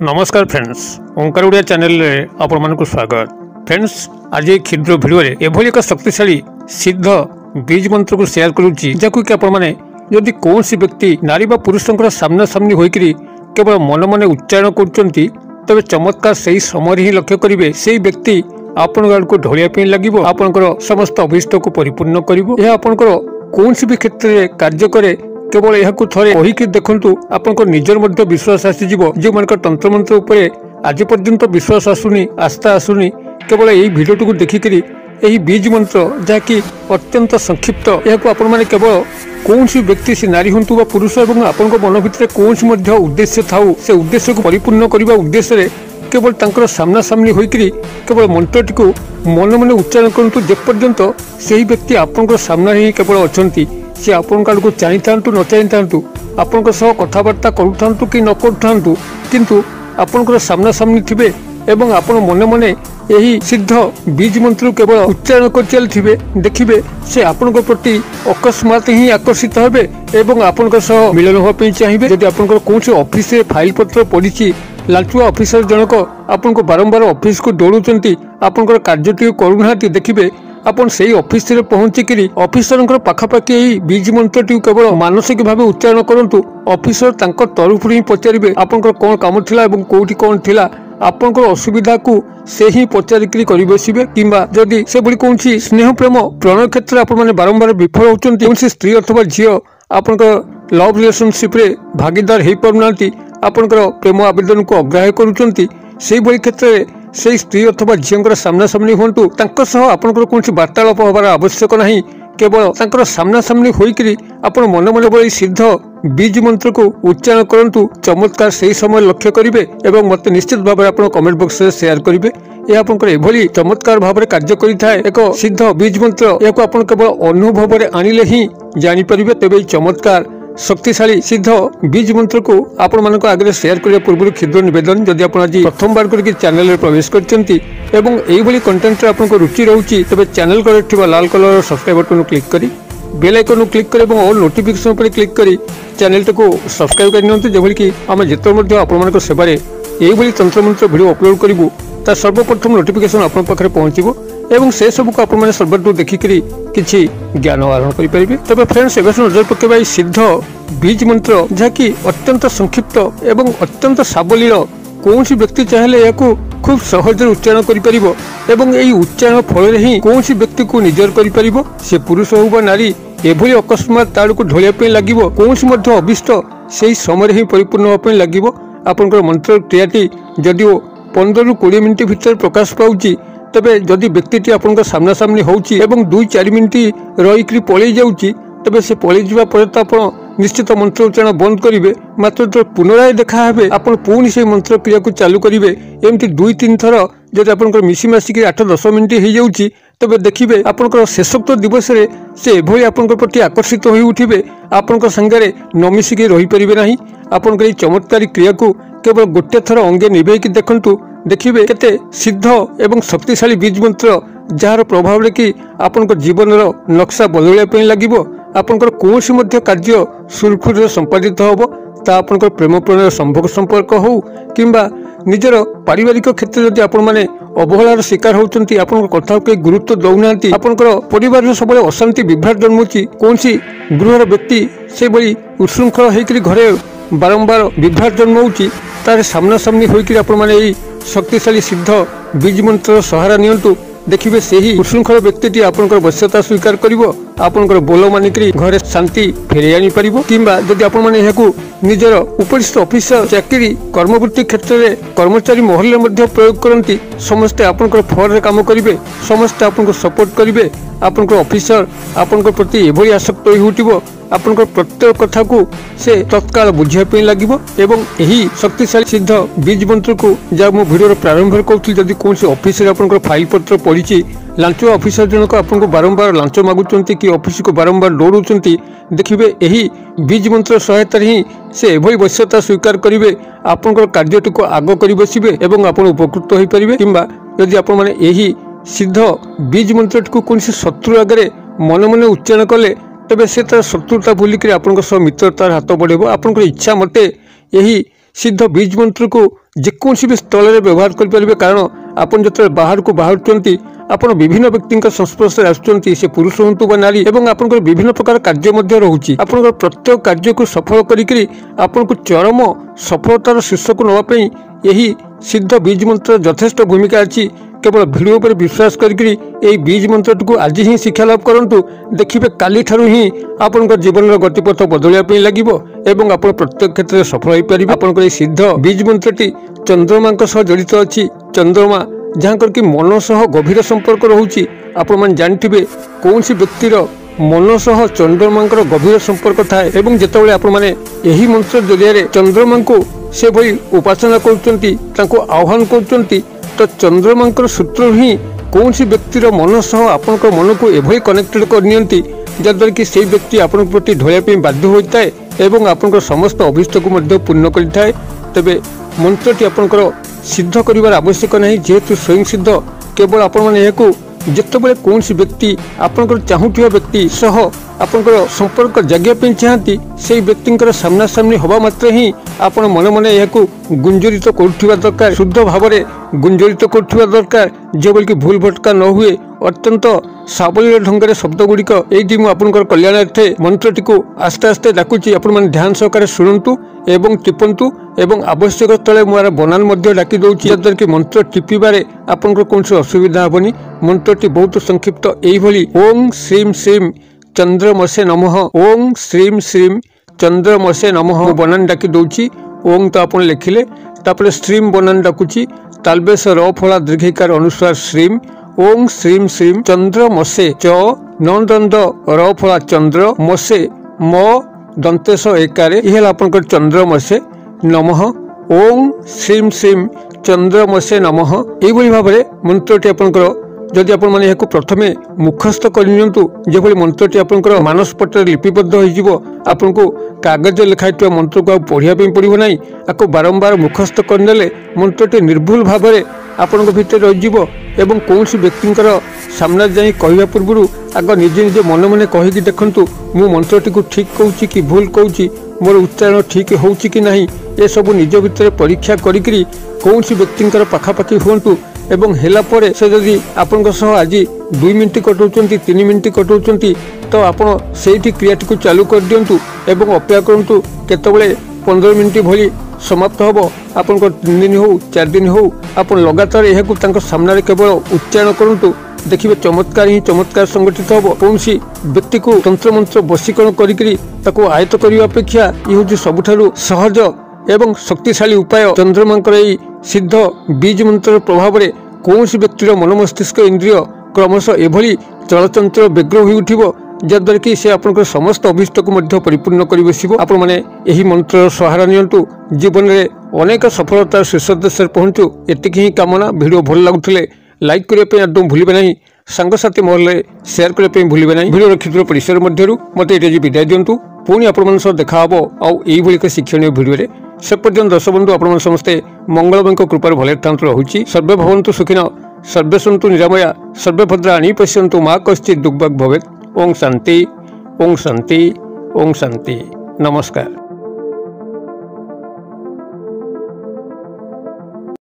नमस्कार फ्रेंड्स, ओंकार ओडिया चैनल रे आपण मानक स्वागत। फ्रेंड्स, आज एक क्षुद्र वीडियो रे एभली एक शक्तिशाली सिद्ध बीज मंत्र को शेयर करूची, जाकु कि आपण माने यदि कौन सी व्यक्ति नारी बा पुरुषंकर सामना सामनी होइकरी केवल मन मन उच्चारण करूचंती, तबे चमत्कार सही समय ही लक्ष्य करिवे। सेही व्यक्ति आपण गाड़ को ढोलिया पे लागिवो, आपनकर समस्त अभिष्ट को परिपूर्ण करिवो। यह आपनकर कौन सी भी क्षेत्र रे कार्य करे, केवल यह थरे कहीकि देखंतु आपनको निजर मध्य विश्वास आसीजिवो। जो मानक तंत्र मंत्र उपरे आज पर्यंत विश्वास आसुनी, आस्था आसुनी, केवल यही भिडियो को देखिकरी यही बीज मंत्र जहाँकि अत्यंत संक्षिप्त, यह आपण माने केवल कौन सी व्यक्ति से नारी हंतु बा पुरुष एवं आपण मन भितर कौन सी मध्य उद्देश्य थाउ, से उद्देश्य को परिपूर्ण करने उद्देश्य रे केवल तांकर सामना सामनी होइकरी केवल मंत्रटी को मन मन उच्चारण करंतु। जेपर्यंत सेही व्यक्ति आपनकर सामना ही केवल अछंती, से आपण को चाही थांतु न चाही थांतु, आपनकर सह कथाबार्ता करूथांतु कि न करूथांतु, किंतु आपनकर सामना सामनी थिबे एवं आपण मने मने यही सिद्ध बीज मंत्र केवल उच्चारण कर चलथिबे, देखिबे से आपनकर प्रति अकस्मात ही आकर्षित हेबे एवं आपनकर सह मिलन होवा पई चाहिबे। यदि आपनकर कोनसे ऑफिस रे फाइल पत्र पड़िछि, लालचुआ ऑफिसर जनक आपनको बारंबार ऑफिस को दौड़ुचंती, आपनकर कार्यटी करूनाहांती, देखिबे आपण सही ऑफिस रे पहुंचिकरी ऑफिसर पाखापाखि यही बीज मंत्रटी केवल मानसिक भाव उच्चारण करंतु। ऑफिसर तांको तरफ ही पचारिबे आपनकर कोन काम थिला एवं कोठी कोन थिला, आपनकर असुविधा को से ही पचारिकरी करि बसिबे। किंबा जदि से बली कोनसी स्नेह प्रेम प्रणय क्षेत्र आपण माने बारंबार विफल होचंती, कोनसी स्त्री अथवा झियो आपनकर लव रिलेशनशिप रे भागीदार हेई परुनांती, आपनकर प्रेम आवेदन को अग्राह्य करूचंती, सेही बली क्षेत्र रे से स्त्री अथवा झीर सामना सामनी हूँ आपंकर कौन वार्तालाप हबार आवश्यक नहीं, केवल तांकर सामना सामनी होइकरी आपण मन मन बड़ी सिद्ध बीज मंत्र को उच्चारण करंतु। चमत्कार सही समय लक्ष्य करिवे एवं मत निश्चित भाव में आपण कमेंट बॉक्स रे शेयर करिवे। यह आपंकर एभली चमत्कार भाव में कार्य करिथाय एक सिद्ध बीज मंत्र, याको आपण केवल अनुभव रे आनिले ही जानि परिबे। तेबे चमत्कार शक्तिशाली सिद्ध बीज मंत्र को आपण मानक आगे शेयर करने पूर्व क्षुद्र निवेदन, जदि आप आज प्रथम बार करके चैनल रे प्रवेश करचंती एवं एही भली कंटेंट रे आपनको रुचि रहउची, तबे चैनल को थिबा लाल कलर सब्सक्राइब बटन क्लिक करी बेल आइकन क्लिक करी एवं ऑल नोटिफिकेशन पर क्लिक करी चैनल को सब्सक्राइब कर नियंतु। जेभली कि आम जेतो मध्ये आपण मानक सेवारे एही भली तंत्र मंत्र वीडियो अपलोड करिवु, ता सर्वप्रथम नोटिफिकेशन आपण पाखरे पहुंचीबो एवं से सब को आपण माने सर्वदू देखिकरी किछि ज्ञान आहरण करि परिबे। तबे फ्रेंड्स, एबे नजर पकेबा सिद्ध बीज मंत्र जहाँकि अत्यंत संक्षिप्त एवं अत्यंत सावलील, कौन सी व्यक्ति चाहे या खूब सहज उच्चारण करिपरिबो एवं एही उच्चारण फल ही कौन सी व्यक्ति को निजर करिपरिबो। से पुरुष हो बा नारी, एभली अकस्मात ताड़ को ढोलिया पे लागिवो, कौन सी मध्य अभिष्ट सेही समय ही परिपूर्ण होवा पे लागिवो। आपनकर मंत्र क्रियाटी जदिओ 15 ରୁ 20 मिनिट भितर प्रकाश पाउची, तबे जदि व्यक्तिटी आपनकर सामना सामनी होउची एवं 2-4 मिनिट रहीकरी पळै जाउची, तबे से पळै जिबा परे त आपण निश्चित मंत्र उच्चारण बंद करिवे। मात्र जो पुनराय देखा हेबे आपण पुणी से मंत्र क्रिया को चालू करिवे। एमती 2-3 थर जदि आपनकर मिसी मासिक 8-10 मिनिट हो जाउची, तबे देखिबे आपनकर शेषोक्त दिवस रे से एभली आपनकर प्रति आकर्षित होई उठिबे, आपनकर संगे न मिसिक रही परिबे नाही। आपनकर ई चमत्कारी क्रिया को केवल गोटे थर अंगे निभेकी देखंतु, देखिबे केते सिद्ध एवं शक्तिशाली बीज मंत्र जार प्रभाव रे कि आपनकर जीवन रो नक्शा बदलिया पे लागिवो। आपनकर कोनसी मध्य कार्य सुरखुर संपादित होबो, ता आपनकर प्रेम प्रणय संभोग संपर्क हो किंबा निजर पारिवारिक क्षेत्र जदि आपण माने अवहेलार शिकार होचंती, आपनकर कथा के गुरुत्व दउनांती, आपनकर परिवार रे सबले अशांति विभ्राट जन्मुची, कोनसी गृहर व्यक्ति से बड़ी उच्छृंखल हेकरी घरे बारंबार विभ्राट जन्मउची, तार सामना सामनी होइकरी आपण माने एही शक्तिशाली सिद्ध बीज मंत्र सहारा नियंतु। देखिबे सेही उच्छृंखल व्यक्तिटी आपनकर वश्यता स्वीकार करिवो, आपनकर बोल मानिकरी घरे शांति फेरै आनी परिबो। किंबा जदि आपण माने एहाकु निजर उपरिस्थ ऑफिसर चाकरी कर्मवृत्ति क्षेत्र रे कर्मचारी महल रे मध्ये प्रयोग करंती, समस्त आपनकर फर रे काम करिवे, समस्त आपनको सपोर्ट करिवे। आपनकर ऑफिसर आपनकर प्रति एभली आसक्त होई उठिबो, आपनकर प्रत्येक कथा को से तत्काल बुझिया पे लागिवो एवं एही शक्तिशाली सिद्ध बीज मंत्र को जा मो वीडियो प्रारंभ करथि। जदि कोनसी ऑफिस रे आपनकर फाइल पत्र पड़िछि, लांचो ऑफिसर जनक आपनको बारंबार लांचो मागुचंती कि ऑफिस को बारंबार दौड़ुचंती, देखिबे एही बीज मंत्र सहायता ही से एभली वश्यता स्वीकार करिवे, आपनकर कार्यटी को आग करि बसिबे एवं आपण उपकृत होई परिबे। किंबा यदि आपण माने एही सिद्ध बीज मंत्र को कोनसी शत्रु आगे मन मन उच्चारण कले, तेबे से तार शत्रुता भूलिक आपंक मित्रतार हाथ बढ़ेब। आपंकर इच्छा मते यही सिद्ध बीज मंत्र को जेकोसी भी स्थल में व्यवहार करें, कारण आपन जो बाहर को बाहर आपन विभिन्न व्यक्ति संस्पर्श आसुँच, से पुरुष हूँ बा नारी, और आपंकर विभिन्न प्रकार कार्य रोचे। आपंकर प्रत्येक कार्य को सफल करी आपन को चरम सफलतार शीर्ष को नापी यही सिद्ध बीज मंत्र यथेष्ट भूमिका अच्छी। केवल भिडियो पर विश्वास करी बीज मंत्र को आज ही शिक्षा लाभ करूँ, देखिए काली ठारू ही आपण जीवन गतिपथ बदलने लगे और आप प्रत्येक क्षेत्र में सफल हो पारे। आपंकर सिद्ध बीज मंत्रटी चंद्रमा जड़ित अच्छी। चंद्रमा जहाँ कि मन सह गभीर संपर्क रोचे। आपण जानते कौन सी व्यक्तिर मन सह चंद्रमा गभीर संपर्क थाए, और जितेबाला आपण मंत्र जरिए चंद्रमा को से भाई उपासना कर आह्वान कर, तो चंद्रमा सूत्र ही कौन सी व्यक्तिर मन सह आपण मन को एभली कनेक्टेड करनी, जद्वारा कि से व्यक्ति आपण प्रति ढोलिया बाध्य होता है और आपण समस्त अभीष्ट को पूर्ण करें। तेबे मंत्रटी आपंकर सिद्ध कर आवश्यक नहीं, जेहेतु स्वयं सिद्ध। केवल आपण जितेबाला कौन सी व्यक्ति आपंकर चाहूवा व्यक्ति सह आपंकर संपर्क जगिया चाहती, से व्यक्ति सामना सामनी हवा मात्र ही आपण मन मन यह गुंजरित करुवा दरकार, शुद्ध भाव में गुंजरित करुवा दरकार, जो बोल कि भूल भटका न हुए। अत्यंत सावलील ढंग से शब्द गुड़िक ये मुझे कल्याणार्थे मंत्रटी को आस्ते आस्ते डाकुची। आपण ध्यान सहकार शुणु एवं टिपंतु, एवं आवश्यक स्थले मोर बनान डाकी दूसरी, जद्वारा कि मंत्र टिपारे आपंकर कौन असुविधा हेनी। मंत्रटी बहुत संक्षिप्त यही ओं श्रीम श्रीम चंद्रमसे नमः, ओं श्रीम श्रीम चंद्रमसे नमः बनान डाकी दूसरी। ओं तो आप लिखिले, तापर श्रीम बनान डाकुची, तालबेश र फला दीर्घिकार अनुसार श्रीम। ओं श्रीम श्रीम चंद्रमसे च न दंड र फला चंद्र मसे म दंतेश एकारे, यह आपंकर चंद्रमसे नमः। ओं श्रीम श्रीम चंद्रमसे नमः यही भाव में मंत्रटी आपंकर जदि आपण मैंने प्रथमे मुखस्थ करनियंतु, जो मंत्रटी आपंकर मानसपट लिपिबद्ध होपन को कागज लिखाई मंत्र को पढ़ाई पड़ो ना, आपको बारंबार मुखस्थ करने मंत्रटी निर्भुल भाव में आपण भीतर रही। एवं कौन सी व्यक्ति सामना जाई कहवा पूर्व आग निजे निजे मन मन कहीकि देखु मु मंत्रटी को ठीक कहूँ कि भूल कहूँ, मोर उच्चारण ठीक हो कि नहीं, ये सब निज भितर परीक्षा करी कौन सी व्यक्ति पाखापाखि हूँ एवं हेला परे से जदि आपण आज 2 मिनिट कटाऊँ 3 मिनिट कटाऊँ, तो आपण से क्रियाटी को चालू कर दिंतु एवं अपेक्षा करूँ केतबले 15 मिनिट भली समाप्त हम। आपण 3 दिन हो 4 दिन हो आप लगातार यह सामने केवल उच्चारण करूँ, देखिए चमत्कार ही चमत्कार संगठित हम। कौन सी व्यक्ति को तंत्र मंत्र वशीकरण कर आयत्त करने अपेक्षा ये हूँ सबुठारु सहज एवं शक्तिशाली उपाय। चंद्रमा सिद्ध बीज मंत्र प्रभाव में कौन सी व्यक्तिर मन मस्तिष्क इंद्रिय क्रमशः एभली चलचंचल व्यग्र हो उठिबो, जद्वारा कि से आपंकर समस्त अभीष्ट को परिपूर्ण कर बसिबो। आपण माने एही मंत्र सहारा नियंतु, जीवन में अनेक सफलतार शीर्ष देश पहुंचु। एतिक ही कामना। वीडियो भल लागुथिले लाइक करने एकदम भूलिबे नहीं, सांगसाथी महल शेयर करने भूलिबे नहीं। वीडियो क्षुद्र परिसर मध्यरु मते एटे विदाय दियंतु। पुणी आपण सह देखा हबो आउ एही भली एक शिक्षणीय वीडियो रे। से पर्यंत दर्शक बंधु आपण समस्ते मंगलमय कृपार भले थांत रहुची। सर्वे भवन्तु सुखिनः, सर्वे सन्तु निरामया, सर्वे भद्राणि पश्यन्तु मा कश्चित् दुःखभाग् भवेत्। ओं शांति, ओं शांति, ओं शांति। नमस्कार।